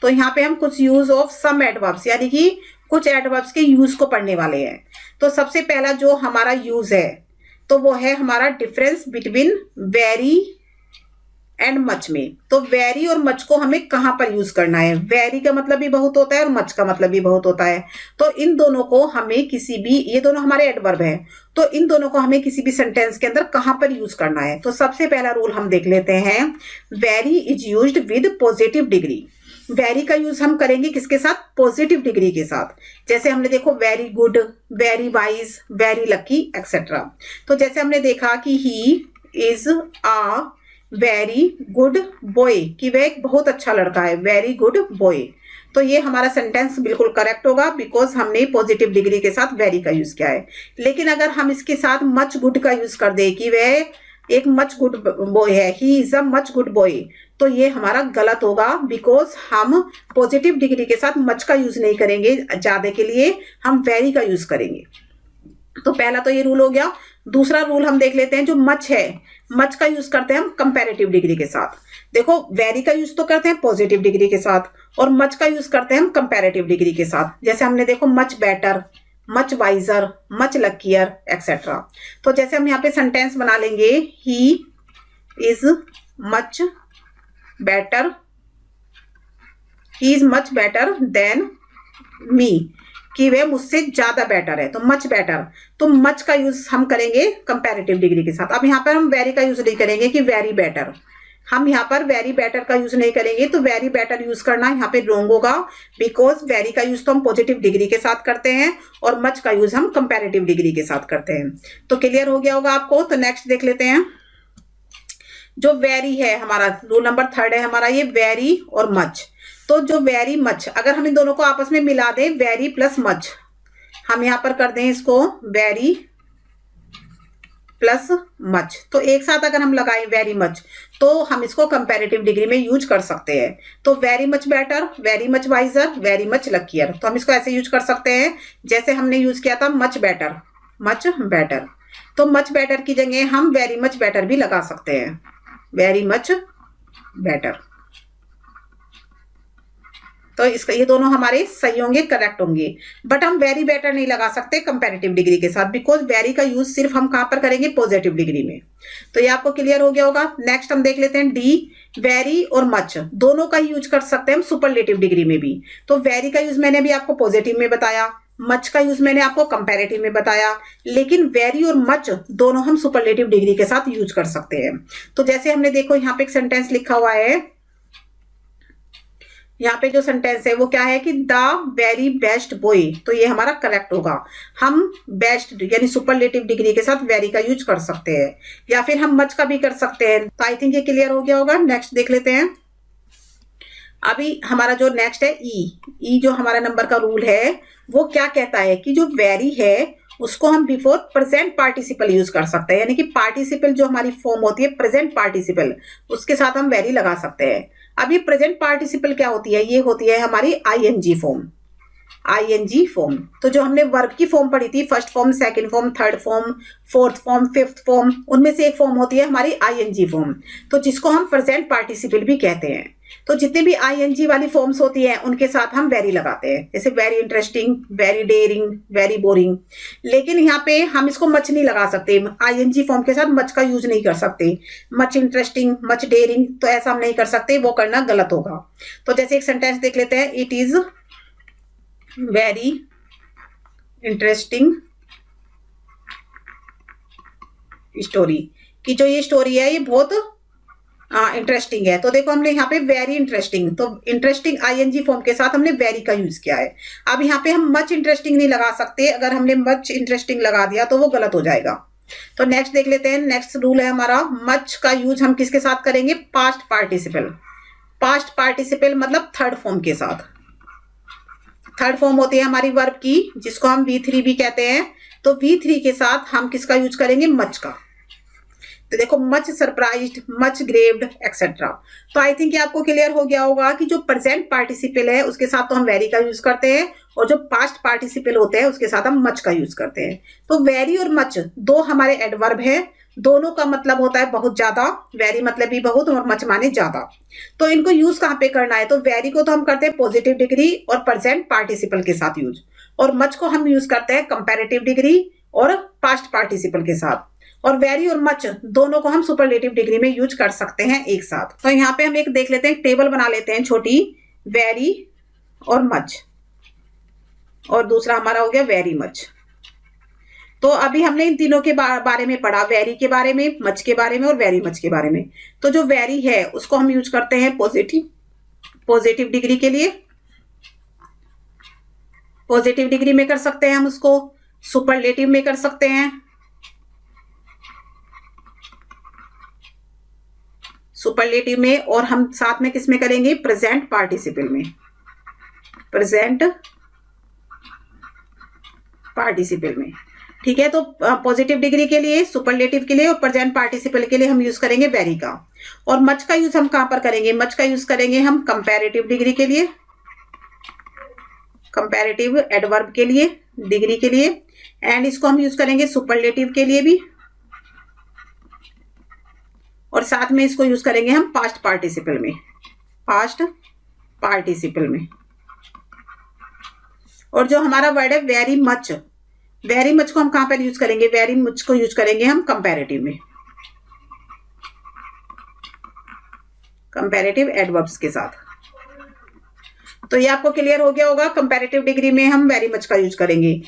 तो यहाँ पे हम कुछ यूज ऑफ सम एडवर्ब्स यानी कि कुछ एडवर्ब्स के यूज को पढ़ने वाले हैं। तो सबसे पहला जो हमारा यूज है तो वो है हमारा difference between very and much में। तो वेरी और मच को हमें कहाँ पर यूज करना है? वेरी का मतलब भी बहुत होता है और मच का मतलब भी बहुत होता है। तो इन दोनों को हमें किसी भी, ये दोनों हमारे एडवर्ब है, तो इन दोनों को हमें किसी भी सेंटेंस के अंदर कहाँ पर यूज करना है। तो सबसे पहला रूल हम देख लेते हैं, very is used with positive degree. Very का यूज हम करेंगे किसके साथ? पॉजिटिव डिग्री के साथ। जैसे हमने देखो very good, very wise, very lucky etcetera. तो जैसे हमने देखा कि he is a very good boy, कि वह एक बहुत अच्छा लड़का है, वेरी गुड बॉय। तो ये हमारा सेंटेंस बिल्कुल करेक्ट होगा बिकॉज हमने पॉजिटिव डिग्री के साथ वेरी का यूज किया है। लेकिन अगर हम इसके साथ मच गुड का यूज कर दे कि वह एक मच गुड बॉय है, he is a much good boy, तो ये हमारा गलत होगा बिकॉज हम पॉजिटिव डिग्री के साथ मच का यूज नहीं करेंगे, ज्यादा के लिए हम वेरी का यूज करेंगे। तो पहला तो ये रूल हो गया। दूसरा रूल हम देख लेते हैं, जो मच है, मच का यूज करते हैं हम कंपैरेटिव डिग्री के साथ। देखो वेरी का यूज तो करते हैं पॉजिटिव डिग्री के साथ और मच का यूज करते हैं हम कंपैरेटिव डिग्री के साथ। जैसे हमने देखो much better, much wiser, much luckier etcetera. तो जैसे हम यहाँ पे सेंटेंस बना लेंगे, he is much better, he is much better than me, कि वह मुझसे ज्यादा बेटर है, तो मच बेटर। तो मच का यूज हम करेंगे कंपैरेटिव डिग्री के साथ। अब यहाँ पर हम वेरी का यूज नहीं करेंगे कि वेरी बेटर, हम यहाँ पर वेरी बेटर का यूज नहीं करेंगे। तो वेरी बेटर यूज करना यहाँ पे रॉन्ग होगा बिकॉज वेरी का यूज तो हम पॉजिटिव डिग्री के साथ करते हैं और मच का यूज हम कंपैरेटिव डिग्री के साथ करते हैं। तो क्लियर हो गया होगा आपको। तो नेक्स्ट देख लेते हैं, जो वेरी है हमारा रूल नंबर 3 है हमारा ये वेरी और मच। तो जो वेरी मच, अगर हम इन दोनों को आपस में मिला दें, वेरी प्लस मच, हम यहां पर कर दें इसको वेरी प्लस मच, तो एक साथ अगर हम लगाएं वेरी मच तो हम इसको कंपैरेटिव डिग्री में यूज कर सकते हैं। तो very much better, very much wiser, very much luckier, तो हम इसको ऐसे यूज कर सकते हैं जैसे हमने यूज किया था मच बेटर, मच बेटर। तो मच बेटर की जगह हम वेरी मच बेटर भी लगा सकते हैं, वेरी मच बेटर। तो इसका ये दोनों हमारे सही होंगे, करेक्ट होंगे। बट हम वेरी बेटर नहीं लगा सकते कंपैरेटिव डिग्री के साथ बिकॉज वेरी का यूज सिर्फ हम कहां पर करेंगे? पॉजिटिव डिग्री में। तो ये आपको क्लियर हो गया होगा। नेक्स्ट हम देख लेते हैं डी, वेरी और मच दोनों का यूज कर सकते हैं हम सुपरलेटिव डिग्री में भी। तो वेरी का यूज मैंने भी आपको पॉजिटिव में बताया, मच का यूज मैंने आपको कंपैरेटिव में बताया, लेकिन वेरी और मच दोनों हम सुपरलेटिव डिग्री के साथ यूज कर सकते हैं। तो जैसे हमने देखो यहाँ पे एक सेंटेंस लिखा हुआ है, यहाँ पे जो सेंटेंस है वो क्या है कि द वेरी बेस्ट बॉय, तो ये हमारा करेक्ट होगा। हम बेस्ट यानी सुपरलेटिव डिग्री के साथ वेरी का यूज कर सकते हैं या फिर हम मच का भी कर सकते हैं। तो आई थिंक ये क्लियर हो गया होगा। नेक्स्ट देख लेते हैं, अभी हमारा जो नेक्स्ट है ई जो हमारा नंबर का रूल है वो क्या कहता है कि जो वेरी है उसको हम बिफोर प्रेजेंट पार्टिसिपल यूज कर सकते हैं, यानी कि पार्टिसिपल जो हमारी फॉर्म होती है प्रेजेंट पार्टिसिपल, उसके साथ हम वेरी लगा सकते हैं। अब ये प्रेजेंट पार्टिसिपल क्या होती है? ये होती है हमारी आईएनजी फॉर्म, आईएनजी फॉर्म। तो जो हमने वर्ब की फॉर्म पढ़ी थी, first form, second form, third form, fourth form, fifth form, उनमें से एक फॉर्म होती है हमारी आईएनजी फॉर्म, तो जिसको हम प्रेजेंट पार्टिसिपल भी कहते हैं। तो जितने भी आईएनजी वाली फॉर्म्स होती हैं उनके साथ हम वेरी लगाते हैं, जैसे very interesting, very dairying, very boring. लेकिन यहाँ पे हम इसको मच नहीं लगा सकते, आईएनजी फॉर्म के साथ मच का यूज नहीं कर सकते। मच इंटरेस्टिंग, मच डेयरिंग, तो ऐसा हम नहीं कर सकते, वो करना गलत होगा। तो जैसे एक सेंटेंस देख लेते हैं, it is very interesting story, कि जो ये स्टोरी है ये बहुत इंटरेस्टिंग है। तो देखो हमने यहाँ पे वेरी इंटरेस्टिंग, तो इंटरेस्टिंग आईएनजी फॉर्म के साथ हमने वेरी का यूज किया है। अब यहाँ पे हम मच इंटरेस्टिंग नहीं लगा सकते, अगर हमने मच इंटरेस्टिंग लगा दिया तो वो गलत हो जाएगा। तो नेक्स्ट देख लेते हैं, नेक्स्ट रूल है हमारा, मच का यूज हम किसके साथ करेंगे? Past participle. पास्ट पार्टिसिपल मतलब थर्ड फॉर्म के साथ। थर्ड फॉर्म होती है हमारी वर्ब की, जिसको हम V3 भी कहते हैं। तो V3 के साथ हम किसका यूज करेंगे? मच का। तो देखो much surprised, much graved etcetera. तो आई थिंक आपको क्लियर हो गया होगा कि जो प्रेजेंट पार्टिसिपल है उसके साथ तो हम वेरी का यूज करते हैं, और जो पास्ट पार्टिसिपल होते हैं उसके साथ हम मच का यूज करते हैं। तो वेरी और मच दो हमारे एडवर्ब है, दोनों का मतलब होता है बहुत ज्यादा, वेरी मतलब भी बहुत और मच माने ज्यादा। तो इनको यूज कहाँ पे करना है, तो वेरी को तो हम करते हैं पॉजिटिव डिग्री और प्रेजेंट पार्टिसिपल के साथ यूज, और मच को हम यूज करते हैं कंपैरेटिव डिग्री और पास्ट पार्टिसिपल के साथ। और वेरी और मच दोनों को हम सुपरलेटिव डिग्री में यूज कर सकते हैं एक साथ। तो यहाँ पे हम एक देख लेते हैं, एक टेबल बना लेते हैं छोटी, वेरी और मच, और दूसरा हमारा हो गया वेरी मच। तो अभी हमने इन तीनों के बारे में पढ़ा, वेरी के बारे में, मच के बारे में और वेरी मच के बारे में। तो जो वेरी है उसको हम यूज करते हैं पॉजिटिव डिग्री के लिए, पॉजिटिव डिग्री में कर सकते हैं हम उसको, सुपरलेटिव में कर सकते हैं, सुपरलेटिव में, और हम साथ में किस में करेंगे, प्रेजेंट पार्टिसिपल में, प्रेजेंट पार्टिसिपल में। ठीक है, तो पॉजिटिव डिग्री के लिए, सुपरलेटिव के लिए और प्रेजेंट पार्टिसिपल के लिए हम यूज करेंगे वेरी का। और मच का यूज हम कहां पर करेंगे, मच का यूज करेंगे हम कंपैरेटिव डिग्री के लिए, कंपैरेटिव एडवर्ब के लिए, डिग्री के लिए, एंड इसको हम यूज करेंगे सुपरलेटिव के लिए भी, और साथ में इसको यूज करेंगे हम पास्ट पार्टिसिपल में, पास्ट पार्टिसिपल में। और जो हमारा वर्ड है वेरी मच, वेरी मच को हम कहां पर यूज करेंगे, वेरी मच को यूज करेंगे हम कंपैरेटिव में, कंपैरेटिव एडवर्ब्स के साथ। तो ये आपको क्लियर हो गया होगा, कंपैरेटिव डिग्री में हम वेरी मच का यूज करेंगे।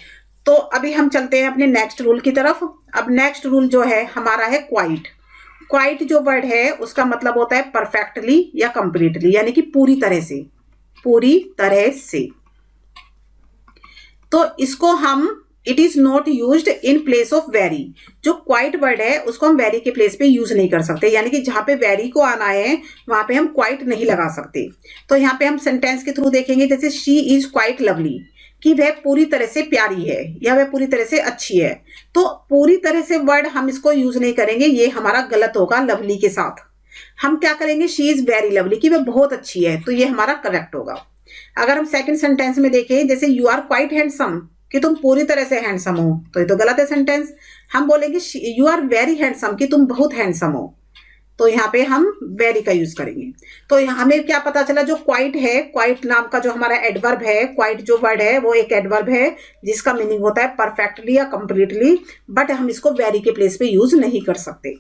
तो अभी हम चलते हैं अपने नेक्स्ट रूल की तरफ। अब नेक्स्ट रूल जो है हमारा है क्वाइट। क्वाइट जो वर्ड है उसका मतलब होता है परफेक्टली या कंप्लीटली, यानी कि पूरी तरह से, पूरी तरह से। तो इसको हम, it is not used in place of very. जो क्वाइट वर्ड है उसको हम वेरी के प्लेस पे यूज नहीं कर सकते, यानी कि जहां पे वेरी को आना है वहां पे हम क्वाइट नहीं लगा सकते। तो यहाँ पे हम सेंटेंस के थ्रू देखेंगे, जैसे शी इज क्वाइट लवली, कि वह पूरी तरह से प्यारी है या वह पूरी तरह से अच्छी है। तो पूरी तरह से वर्ड हम इसको यूज नहीं करेंगे, ये हमारा गलत होगा लवली के साथ। हम क्या करेंगे, शी इज वेरी लवली, कि वह बहुत अच्छी है, तो ये हमारा करेक्ट होगा। अगर हम सेकंड सेंटेंस में देखें, जैसे यू आर क्वाइट हैंडसम, कि तुम पूरी तरह से हैंडसम हो, तो ये तो गलत है सेंटेंस। हम बोलेंगे यू आर वेरी हैंडसम, कि तुम बहुत हैंडसम हो, तो यहाँ पे हम वेरी का यूज करेंगे। तो हमें क्या पता चला, जो क्वाइट है, क्वाइट नाम का जो हमारा एडवर्ब है, क्वाइट जो वर्ड है वो एक एडवर्ब है जिसका मीनिंग होता है परफेक्टली या कंप्लीटली, बट हम इसको वेरी के प्लेस पे यूज नहीं कर सकते।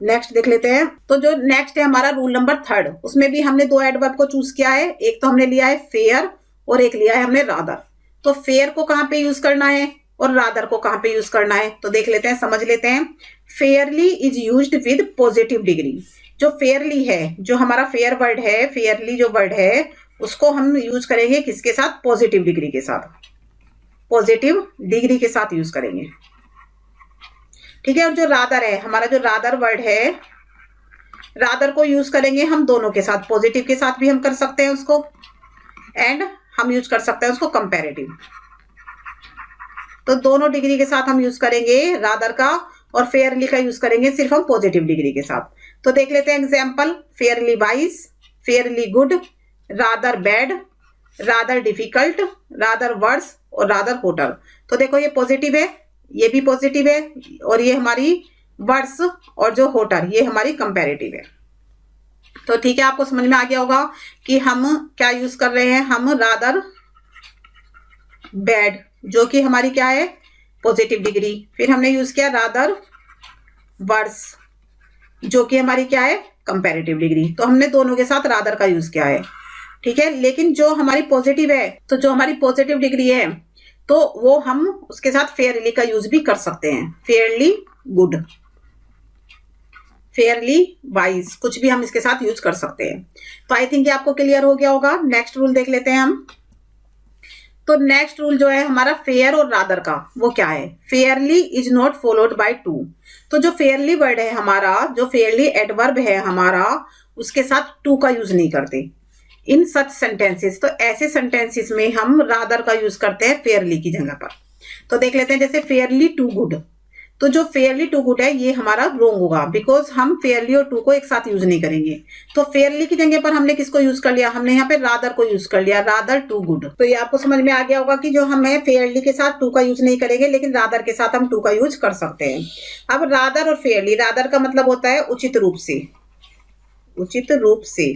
नेक्स्ट देख लेते हैं। तो जो नेक्स्ट है हमारा रूल नंबर 3, उसमें भी हमने दो एडवर्ब को चूज किया है, एक तो हमने लिया है फेयर और एक लिया है हमने रादर। तो फेयर को कहां पे यूज करना है और रादर को कहां पे यूज करना है, तो देख लेते हैं, समझ लेते हैं। Fairlie is used with positive degree. जो फेयरली है, जो हमारा फेयर वर्ड है, फेयरली जो वर्ड है उसको हम यूज करेंगे किसके साथ, पॉजिटिव डिग्री के साथ, पॉजिटिव डिग्री के साथ यूज करेंगे। ठीक है, और जो रादर है, हमारा जो रादर वर्ड है, रादर को यूज करेंगे हम दोनों के साथ, पॉजिटिव के साथ भी हम कर सकते हैं उसको, एंड हम यूज कर सकते हैं उसको कंपैरेटिव। तो दोनों डिग्री के साथ हम यूज करेंगे रादर का, और फेयरली का यूज करेंगे सिर्फ हम पॉजिटिव डिग्री के साथ। तो देख लेते हैं example, fairly wise, fairly good, rather bad, rather difficult, rather worse और रादर होटर। तो देखो ये पॉजिटिव है, ये भी पॉजिटिव है, और ये हमारी वर्स और जो होटर ये हमारी कंपैरेटिव है। तो ठीक है, आपको समझ में आ गया होगा कि हम क्या यूज कर रहे हैं, हम रादर बैड जो कि हमारी क्या है, पॉजिटिव डिग्री, फिर हमने यूज किया रादर वर्स जो कि हमारी क्या है, कंपैरेटिव डिग्री। तो हमने दोनों के साथ रादर का यूज किया है। ठीक है, लेकिन जो हमारी पॉजिटिव है, तो जो हमारी पॉजिटिव डिग्री है तो वो हम उसके साथ फेयरली का यूज भी कर सकते हैं, फेयरली गुड, फेयरली वाइज, कुछ भी हम इसके साथ यूज कर सकते हैं। तो आई थिंक ये आपको क्लियर हो गया होगा। नेक्स्ट रूल देख लेते हैं हम। तो नेक्स्ट रूल जो है हमारा फेयर और रादर का, वो क्या है, Fairlie is not followed by two. तो जो फेयरली वर्ड है हमारा, जो फेयरली एडवर्ब है हमारा, उसके साथ टू का यूज नहीं करते इन सच सेंटेंसेस। तो ऐसे सेंटेंसेस में हम रादर का यूज करते हैं फेयरली की जगह पर। तो देख लेते हैं, जैसे फेयरली टू गुड, तो जो फेयरली टू गुड है ये हमारा रोंग होगा, बिकॉज हम फेयरली और टू को एक साथ यूज नहीं करेंगे। तो फेयरली की जगह पर हमने किसको यूज कर लिया, हमने यहाँ पे रादर को यूज कर लिया, रादर टू गुड। तो ये आपको समझ में आ गया होगा कि जो हमें फेयरली के साथ टू का यूज नहीं करेंगे, लेकिन रादर के साथ हम टू का यूज कर सकते हैं। अब रादर और फेयरली, रादर का मतलब होता है उचित रूप से, उचित रूप से,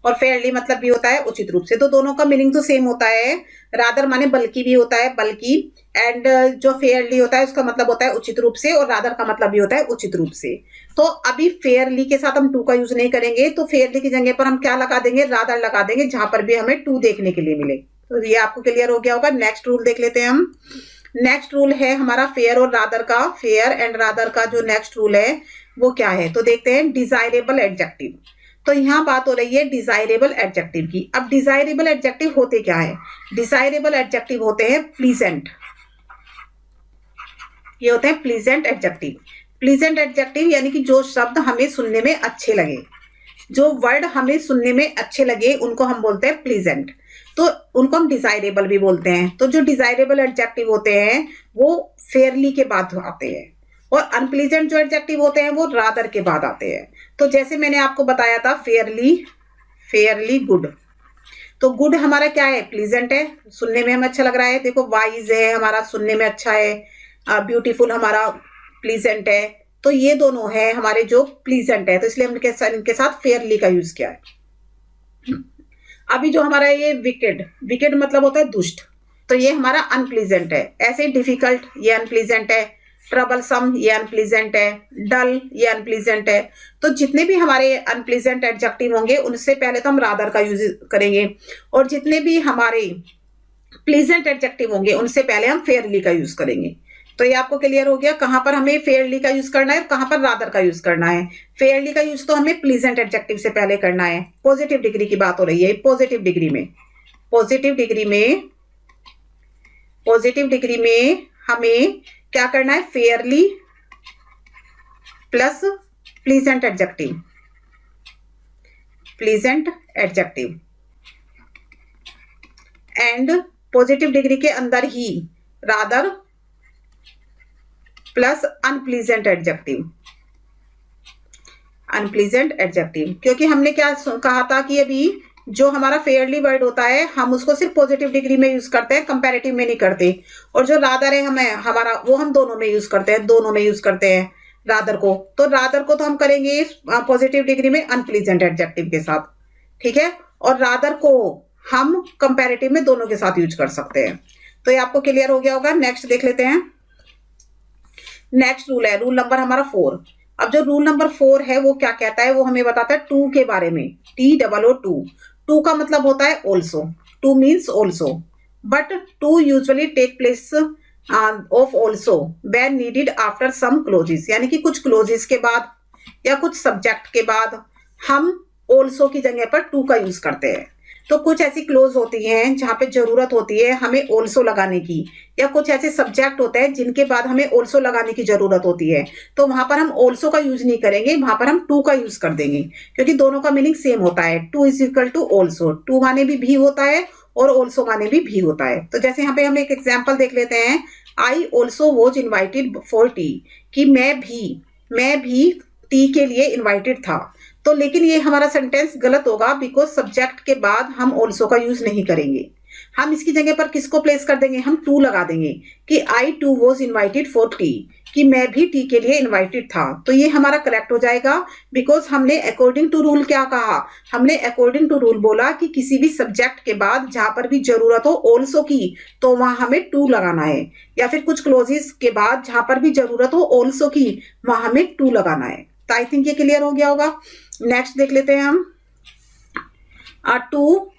और फेयरली मतलब भी होता है उचित रूप से। तो दोनों का मीनिंग तो सेम होता है। रादर माने बल्कि भी होता है, बल्कि, एंड जो फेयरली होता है उसका मतलब होता है उचित रूप से, और रादर का मतलब भी होता है उचित रूप से। तो अभी फेयरली के साथ हम टू का यूज नहीं करेंगे, तो फेयरली की जगह पर हम क्या लगा देंगे, रादर लगा देंगे, जहां पर भी हमें टू देखने के लिए मिले। तो ये आपको क्लियर हो गया होगा। नेक्स्ट रूल देख लेते हैं हम। नेक्स्ट रूल है हमारा फेयर और रादर का, फेयर एंड रादर का जो नेक्स्ट रूल है वो क्या है, तो देखते हैं डिजायरेबल एडजेक्टिव। तो यहाँ बात हो रही है डिजायरेबल एडजेक्टिव की। अब डिजायरेबल एडजेक्टिव होते क्या है, डिजायरेबल एडजेक्टिव होते हैं प्लीजेंट, ये होते हैं प्लीजेंट एडजेक्टिव। प्लीजेंट एडजेक्टिव यानी कि जो शब्द हमें सुनने में अच्छे लगे, जो वर्ड हमें सुनने में अच्छे लगे उनको हम बोलते हैं प्लीजेंट, तो उनको हम डिजायरेबल भी बोलते हैं। तो जो डिजायरेबल एडजेक्टिव होते हैं वो फेयरली के बाद आते हैं, और अनप्लीजेंट जो एडजेक्टिव होते हैं वो रादर के बाद आते हैं। तो जैसे मैंने आपको बताया था फेयरली, फेयरली गुड, तो गुड हमारा क्या है, प्लीजेंट है, सुनने में हमें अच्छा लग रहा है। देखो वाइज है हमारा, सुनने में अच्छा है, ब्यूटीफुल हमारा प्लीजेंट है। तो ये दोनों है हमारे जो प्लीजेंट है, तो इसलिए हमने इनके साथ फेयरली का यूज किया है। अभी जो हमारा ये विकेड, विकेड मतलब होता है दुष्ट, तो ये हमारा अनप्लीजेंट है। ऐसे डिफिकल्ट ये अनप्लीजेंट है, ट्रबलसम ये अनप्लीजेंट है, डल ये अनप्लीजेंट है। तो जितने भी हमारे अनप्लीजेंट एडजेक्टिव होंगे उनसे पहले तो हम रादर का यूज करेंगे, और जितने भी हमारे प्लीजेंट एडजेक्टिव होंगे उनसे पहले हम फेयरली का यूज करेंगे। तो ये आपको क्लियर हो गया कहां पर हमें फेयरली का यूज करना है और कहां पर रादर का यूज करना है। फेयरली का यूज तो हमें प्लीजेंट एडजेक्टिव से पहले करना है। पॉजिटिव डिग्री की बात हो रही है, पॉजिटिव डिग्री में, पॉजिटिव डिग्री में, पॉजिटिव डिग्री में हमें क्या करना है, fairly plus pleasant adjective, pleasant adjective, and positive degree के अंदर ही rather plus unpleasant adjective, unpleasant adjective. क्योंकि हमने क्या कहा था कि अभी जो हमारा फेयरली वर्ड होता है हम उसको सिर्फ पॉजिटिव डिग्री में यूज करते हैं, कंपैरेटिव में नहीं करते, और जो रादर है हमें हमारा वो हम दोनों में यूज करते हैं, दोनों में यूज करते हैं रादर को। तो रादर को तो हम करेंगे पॉजिटिव डिग्री में अनप्लीजेंट एडजेक्टिव के साथ, ठीक है, और रादर को हम कंपैरेटिव में दोनों के साथ यूज कर सकते हैं। तो ये आपको क्लियर हो गया होगा। नेक्स्ट देख लेते हैं। नेक्स्ट रूल है रूल नंबर हमारा 4। अब जो रूल नंबर 4 है वो क्या कहता है, वो हमें बताता है टू के बारे में, TOO। टू का मतलब होता है also, too means also, but too usually take place of also when needed after some clauses, यानी कि कुछ क्लोजेस के बाद या कुछ सब्जेक्ट के बाद हम ऑल्सो की जगह पर टू का यूज करते हैं। तो कुछ ऐसी क्लोज होती हैं जहां पे जरूरत होती है हमें ऑल्सो लगाने की, या कुछ ऐसे सब्जेक्ट होते हैं जिनके बाद हमें ऑल्सो लगाने की जरूरत होती है, तो वहां पर हम ऑल्सो का यूज नहीं करेंगे, वहां पर हम टू का यूज कर देंगे, क्योंकि दोनों का मीनिंग सेम होता है। Too is equal to also, too माने भी होता है और ऑल्सो माने भी होता है। तो जैसे यहाँ पे हम एक एग्जाम्पल देख लेते हैं, I also was invited for tea, कि मैं भी टी के लिए इन्वाइटेड था। तो लेकिन ये हमारा सेंटेंस गलत होगा, बिकॉज सब्जेक्ट के बाद हम ऑल्सो का यूज नहीं करेंगे। हम इसकी जगह पर किसको प्लेस कर देंगे, हम टू लगा देंगे कि I too was invited for tea, कि मैं भी टी के लिए इन्वाइटेड था। तो ये हमारा करेक्ट हो जाएगा, बिकॉज हमने अकॉर्डिंग टू रूल क्या कहा, हमने अकॉर्डिंग टू रूल बोला कि किसी भी सब्जेक्ट के बाद जहां पर भी जरूरत हो ऑल्सो की तो वहां हमें टू लगाना है, या फिर कुछ क्लोजेस के बाद जहां पर भी जरूरत हो ऑल्सो की वहां हमें टू लगाना है। तो आई थिंक ये क्लियर हो गया होगा। नेक्स्ट देख लेते हैं हम।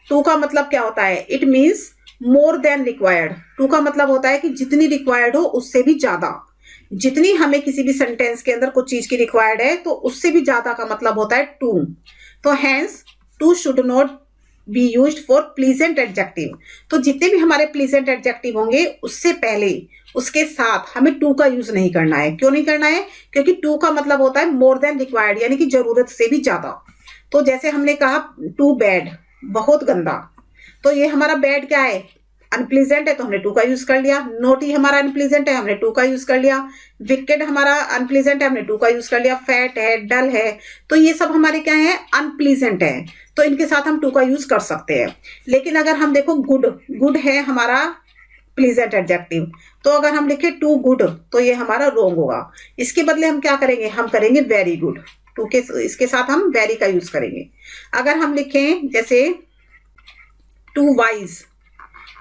टू का मतलब क्या होता है, it means more than required. Too का मतलब होता है कि जितनी रिक्वायर्ड हो उससे भी ज्यादा, जितनी हमें किसी भी सेंटेंस के अंदर कुछ चीज की रिक्वायर्ड है तो उससे भी ज्यादा का मतलब होता है टू। तो hence too should not be used for pleasant adjective. तो जितने भी हमारे प्लीजेंट एडजेक्टिव होंगे उससे पहले उसके साथ हमें टू का यूज नहीं करना है। क्यों नहीं करना है, क्योंकि टू का मतलब होता है मोर देन रिक्वायर्ड, यानी कि जरूरत से भी ज्यादा। तो जैसे हमने कहा टू बैड, बहुत गंदा, तो ये हमारा बैड क्या है, अनप्लीजेंट है तो हमने टू का यूज कर लिया, नोटी हमारा अनप्लीजेंट है हमने टू का यूज कर लिया, विकेड हमारा अनप्लीजेंट है हमने टू का यूज कर लिया, फैट है, डल है, तो ये सब हमारे क्या है, अनप्लीजेंट है, तो इनके साथ हम टू का यूज कर सकते हैं। लेकिन अगर हम देखो गुड, गुड है हमारा प्लीजेंट एडजेक्टिव, तो अगर हम लिखे टू गुड तो ये हमारा रोंग होगा। इसके बदले हम क्या करेंगे, हम करेंगे वेरी गुड, टू के इसके साथ हम वेरी का यूज करेंगे। अगर हम लिखें जैसे टू वाइज,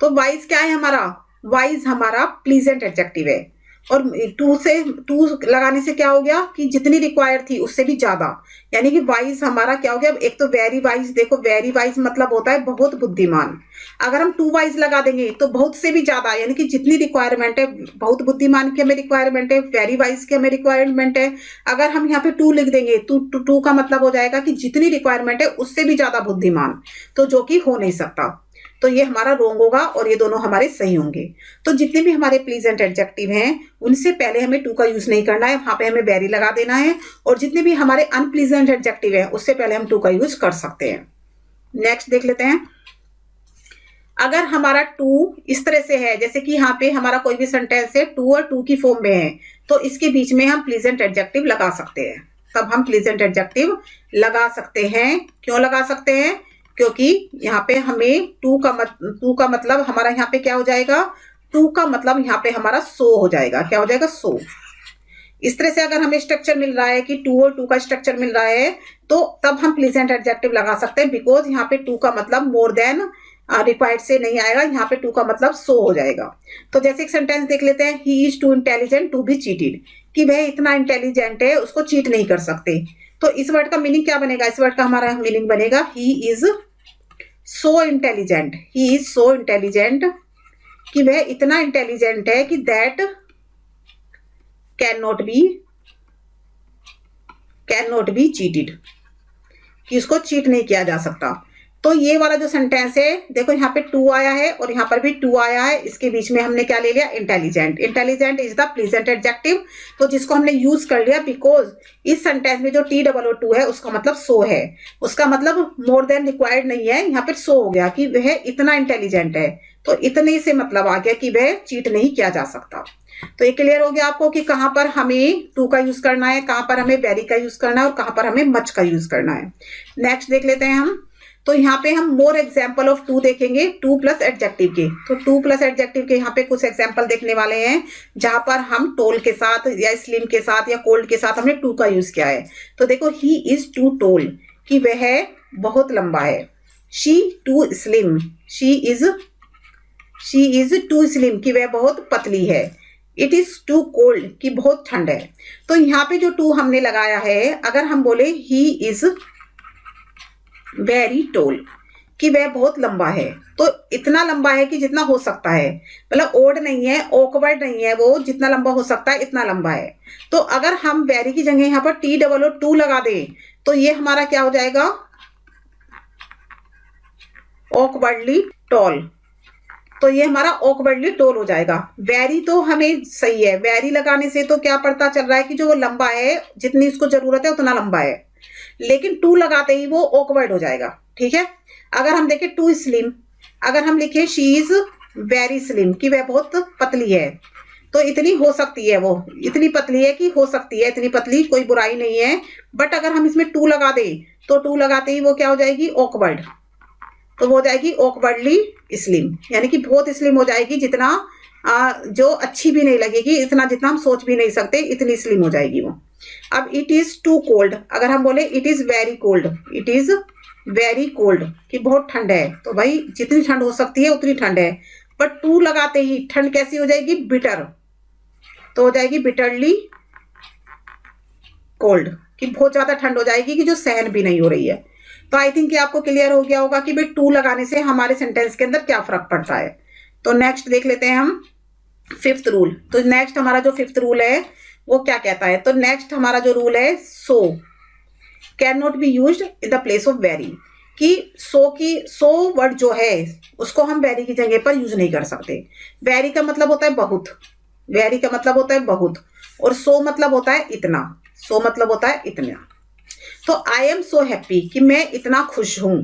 तो वाइज क्या है हमारा, वाइज हमारा प्लीजेंट एडजेक्टिव है, और टू लगाने से क्या हो गया कि जितनी रिक्वायर्ड थी उससे भी ज्यादा, यानी कि वाइज हमारा क्या हो गया। एक तो वेरी वाइज, देखो वेरी वाइज मतलब होता है बहुत बुद्धिमान, अगर हम टू वाइज लगा देंगे तो बहुत से भी ज्यादा, यानी कि जितनी रिक्वायरमेंट है, बहुत बुद्धिमान की हमें रिक्वायरमेंट है, वेरी वाइज की हमें रिक्वायरमेंट है, अगर हम यहाँ पे टू लिख देंगे तो टू का मतलब हो जाएगा कि जितनी रिक्वायरमेंट है उससे भी ज्यादा बुद्धिमान, तो जो कि हो नहीं सकता, तो ये हमारा रोंग होगा और ये दोनों हमारे सही होंगे। तो जितने भी हमारे प्लीजेंट एडजेक्टिव हैं उनसे पहले हमें टू का यूज नहीं करना है, वहां पे हमें वेरी लगा देना है, और जितने भी हमारे अनप्लीजेंट एडजेक्टिव हैं उससे पहले हम टू का यूज कर सकते हैं। नेक्स्ट देख लेते हैं। अगर हमारा टू इस तरह से है, जैसे कि यहाँ पे हमारा कोई भी सेंटेंस है टू और टू की फॉर्म में है, तो इसके बीच में हम प्लीजेंट एडजेक्टिव लगा सकते हैं, तब हम प्लीजेंट एडजेक्टिव लगा सकते हैं। क्यों लगा सकते हैं, क्योंकि यहाँ पे हमें टू का मतलब हमारा यहाँ पे क्या हो जाएगा, टू का मतलब यहाँ पे हमारा सो हो जाएगा, क्या हो जाएगा, सो। इस तरह से अगर हमें स्ट्रक्चर मिल रहा है कि टू और टू का स्ट्रक्चर मिल रहा है, तो तब हम प्लीजेंट एडजेक्टिव लगा सकते हैं, बिकॉज यहाँ पे टू का मतलब मोर देन रिक्वायर्ड से नहीं आएगा, यहाँ पे टू का मतलब सो हो जाएगा। तो जैसे एक सेंटेंस देख लेते हैं, he is too intelligent to be cheated, कि वह इतना इंटेलिजेंट है उसको चीट नहीं कर सकते। तो इस वर्ड का मीनिंग क्या बनेगा, इस वर्ड का हमारा मीनिंग बनेगा he is so intelligent, he is so intelligent, कि वह इतना इंटेलिजेंट है कि that can not be cheated, कि उसको चीट नहीं किया जा सकता। तो ये वाला जो सेंटेंस है, देखो यहाँ पे टू आया है और यहाँ पर भी टू आया है, इसके बीच में हमने क्या ले लिया, intelligent. Intelligent is the pleasant adjective, तो जिसको हमने यूज कर लिया, बिकॉज इस सेंटेंस में जो TOO है उसका मतलब सो है, उसका मतलब मोर देन रिक्वायर्ड नहीं है, यहाँ पर सो हो गया कि वह इतना इंटेलिजेंट है, तो इतने से मतलब आ गया कि वह चीट नहीं किया जा सकता। तो ये क्लियर हो गया आपको कि कहाँ पर हमें टू का यूज करना है, कहाँ पर हमें वेरी का यूज करना है, और कहाँ पर हमें मच का यूज करना है। नेक्स्ट देख लेते हैं हम। तो यहाँ पे हम मोर एग्जाम्पल ऑफ टू देखेंगे, टू प्लस एडजेक्टिव के। तो टू प्लस एडजेक्टिव के यहाँ पे कुछ एग्जाम्पल देखने वाले हैं, जहां पर हम टोल के साथ या स्लिम के साथ या कोल्ड के साथ हमने टू का यूज किया है। तो देखो, ही इज टू टोल, कि वह बहुत लंबा है। She too slim, she is too slim, कि वह बहुत पतली है। इट इज टू कोल्ड, कि बहुत ठंड है। तो यहाँ पे जो टू हमने लगाया है, अगर हम बोले ही इज वेरी टोल, कि वह बहुत लंबा है, तो इतना लंबा है कि जितना हो सकता है, मतलब ओड नहीं है, ऑकवर्ड नहीं है, वो जितना लंबा हो सकता है इतना लंबा है। तो अगर हम वेरी की जगह यहाँ पर TOO लगा दें, तो ये हमारा क्या हो जाएगा, ऑकवर्डली टॉल, तो ये हमारा ऑकवर्डली टॉल हो जाएगा। वेरी तो हमें सही है, वेरी लगाने से तो क्या पता चल रहा है कि जो वो लंबा है, जितनी उसको जरूरत है उतना लंबा है, लेकिन टू लगाते ही वो ऑकवर्ड हो जाएगा, ठीक है। अगर हम देखें टू स्लिम, अगर हम लिखे शी इज वेरी स्लिम, कि वह बहुत पतली है, तो इतनी हो सकती है, वो इतनी पतली है कि हो सकती है, इतनी पतली कोई बुराई नहीं है। बट अगर हम इसमें टू लगा दें, तो टू लगाते ही वो क्या हो जाएगी, ऑकवर्ड, तो वो हो जाएगी ऑकवर्डली स्लिम, यानी कि बहुत स्लिम हो जाएगी, जितना जो अच्छी भी नहीं लगेगी, इतना जितना हम सोच भी नहीं सकते, इतनी स्लिम हो जाएगी वो। अब इट इज टू कोल्ड, अगर हम बोले it is very cold, it is very cold, कि बहुत ठंड है, तो भाई जितनी ठंड हो सकती है उतनी ठंड है। बट टू लगाते ही ठंड कैसी हो जाएगी, बिटर, तो हो जाएगी बिटरली कोल्ड, कि बहुत ज्यादा ठंड हो जाएगी कि जो सहन भी नहीं हो रही है। तो आई थिंक आपको क्लियर हो गया होगा कि भाई टू लगाने से हमारे सेंटेंस के अंदर क्या फर्क पड़ता है। तो नेक्स्ट देख लेते हैं हम फिफ्थ रूल। तो नेक्स्ट हमारा जो फिफ्थ रूल है वो क्या कहता है, तो नेक्स्ट हमारा जो रूल है, so can not be used in the place of very, कि सो वर्ड जो है उसको हम वेरी की जगह पर यूज नहीं कर सकते। वेरी का मतलब होता है बहुत, वेरी का मतलब होता है बहुत, और सो मतलब होता है इतना, सो मतलब होता है इतना। तो आई एम सो हैप्पी, कि मैं इतना खुश हूं,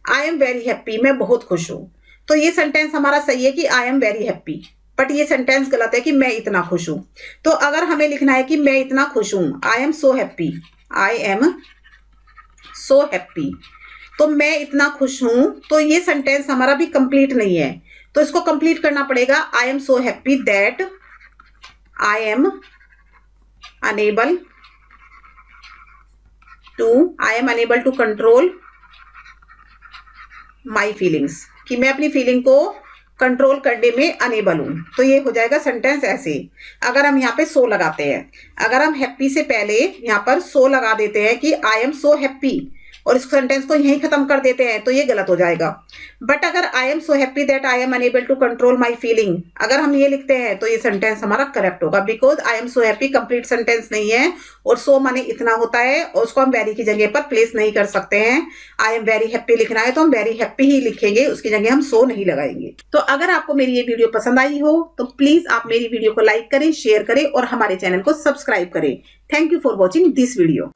आई एम वेरी हैप्पी, मैं बहुत खुश हूं। तो ये सेंटेंस हमारा सही है कि I am very happy, but ये सेंटेंस गलत है कि मैं इतना खुश हूं। तो अगर हमें लिखना है कि मैं इतना खुश हूं, आई am so happy, I am so happy, तो मैं इतना खुश हूं, तो ये सेंटेंस हमारा भी कंप्लीट नहीं है। तो इसको कंप्लीट करना पड़ेगा, I am so happy that I am unable to control my feelings, कि मैं अपनी फीलिंग को कंट्रोल करने में अनेबल हूं। तो ये हो जाएगा सेंटेंस ऐसे। अगर हम यहाँ पे सो लगाते हैं, अगर हम हैप्पी से पहले यहाँ पर सो लगा देते हैं कि आई एम सो हैप्पी और इस सेंटेंस को यहीं खत्म कर देते हैं, तो ये गलत हो जाएगा। बट अगर I am so happy that I am unable to control my feeling, अगर हम ये लिखते हैं तो ये सेंटेंस हमारा करेक्ट होगा, because I am so happy complete sentence नहीं है और सो माने इतना होता है और उसको हम वेरी की जगह पर प्लेस नहीं कर सकते हैं। आई एम वेरी हैप्पी लिखना है तो हम वेरी हैप्पी ही लिखेंगे, उसकी जगह हम सो नहीं लगाएंगे। तो अगर आपको मेरी ये वीडियो पसंद आई हो तो प्लीज आप मेरी वीडियो को लाइक करें, शेयर करें और हमारे चैनल को सब्सक्राइब करें। Thank you for watching this video.